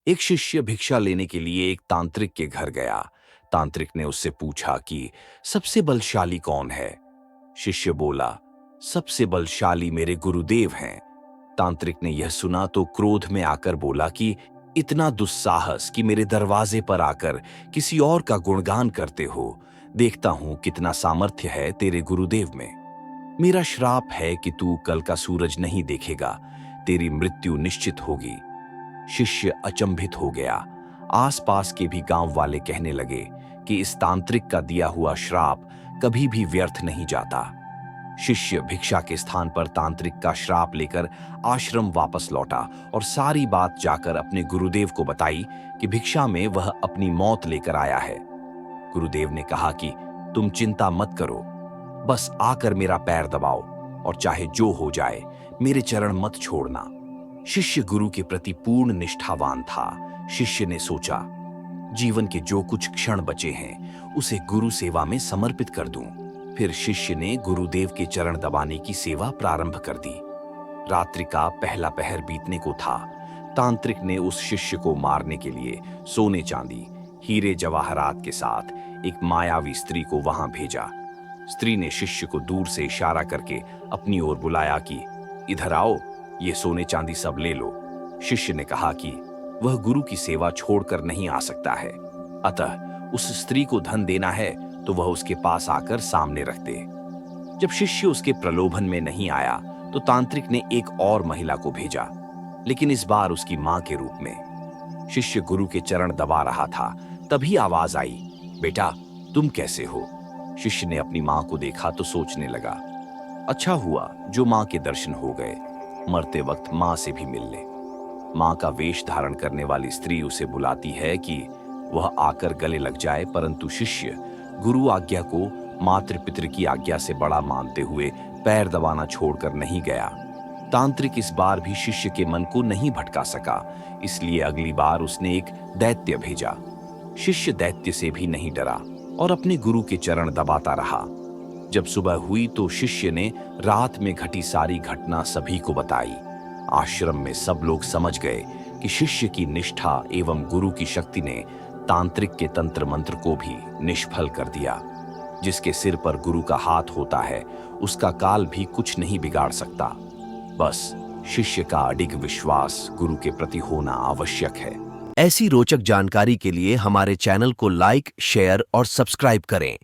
एक शिष्य भिक्षा लेने के लिए एक तांत्रिक के घर गया। तांत्रिक ने उससे पूछा कि सबसे बलशाली कौन है। शिष्य बोला, सबसे बलशाली मेरे गुरुदेव हैं। तांत्रिक ने यह सुना तो क्रोध में आकर बोला कि इतना दुस्साहस कि मेरे दरवाजे पर आकर किसी और का गुणगान करते हो। देखता हूं कितना सामर्थ्य है तेरे गुरुदेव में। मेरा श्राप है कि तू कल का सूरज नहीं देखेगा, तेरी मृत्यु निश्चित होगी। शिष्य अचंभित हो गया। आसपास के भी गांव वाले कहने लगे कि इस तांत्रिक का दिया हुआ श्राप कभी भी व्यर्थ नहीं जाता। शिष्य भिक्षा के स्थान पर तांत्रिक का श्राप लेकर आश्रम वापस लौटा और सारी बात जाकर अपने गुरुदेव को बताई कि भिक्षा में वह अपनी मौत लेकर आया है। गुरुदेव ने कहा कि तुम चिंता मत करो, बस आकर मेरा पैर दबाओ और चाहे जो हो जाए मेरे चरण मत छोड़ना। शिष्य गुरु के प्रति पूर्ण निष्ठावान था। शिष्य ने सोचा, जीवन के जो कुछ क्षण बचे हैं उसे गुरु सेवा में समर्पित कर दूं। फिर शिष्य ने गुरुदेव के चरण दबाने की सेवा प्रारंभ कर दी। रात्रि का पहला पहर बीतने को था। तांत्रिक ने उस शिष्य को मारने के लिए सोने चांदी, हीरे जवाहरात के साथ एक मायावी स्त्री को वहां भेजा। स्त्री ने शिष्य को दूर से इशारा करके अपनी ओर बुलाया कि इधर आओ, ये सोने चांदी सब ले लो। शिष्य ने कहा कि वह गुरु की सेवा छोड़कर नहीं आ सकता है, अतः उस स्त्री को धन देना है तो वह उसके पास आकर सामने रख दे। जब शिष्य उसके प्रलोभन में नहीं आया तो तांत्रिक ने एक और महिला को भेजा, लेकिन इस बार उसकी मां के रूप में। शिष्य गुरु के चरण दबा रहा था, तभी आवाज आई, बेटा तुम कैसे हो? शिष्य ने अपनी मां को देखा तो सोचने लगा, अच्छा हुआ जो मां के दर्शन हो गए, मरते वक्त मां से भी मिल ले। मां का वेश धारण करने वाली स्त्री उसे बुलाती है कि वह आकर गले लग जाए, परंतु शिष्य गुरु आज्ञा को मातृ पितृ की आज्ञा से बड़ा मानते हुए पैर दबाना छोड़कर नहीं गया। तांत्रिक इस बार भी शिष्य के मन को नहीं भटका सका, इसलिए अगली बार उसने एक दैत्य भेजा। शिष्य दैत्य से भी नहीं डरा और अपने गुरु के चरण दबाता रहा। जब सुबह हुई तो शिष्य ने रात में घटी सारी घटना सभी को बताई। आश्रम में सब लोग समझ गए कि शिष्य की निष्ठा एवं गुरु की शक्ति ने तांत्रिक के तंत्र मंत्र को भी निष्फल कर दिया। जिसके सिर पर गुरु का हाथ होता है उसका काल भी कुछ नहीं बिगाड़ सकता। बस शिष्य का अडिग विश्वास गुरु के प्रति होना आवश्यक है। ऐसी रोचक जानकारी के लिए हमारे चैनल को लाइक, शेयर और सब्सक्राइब करें।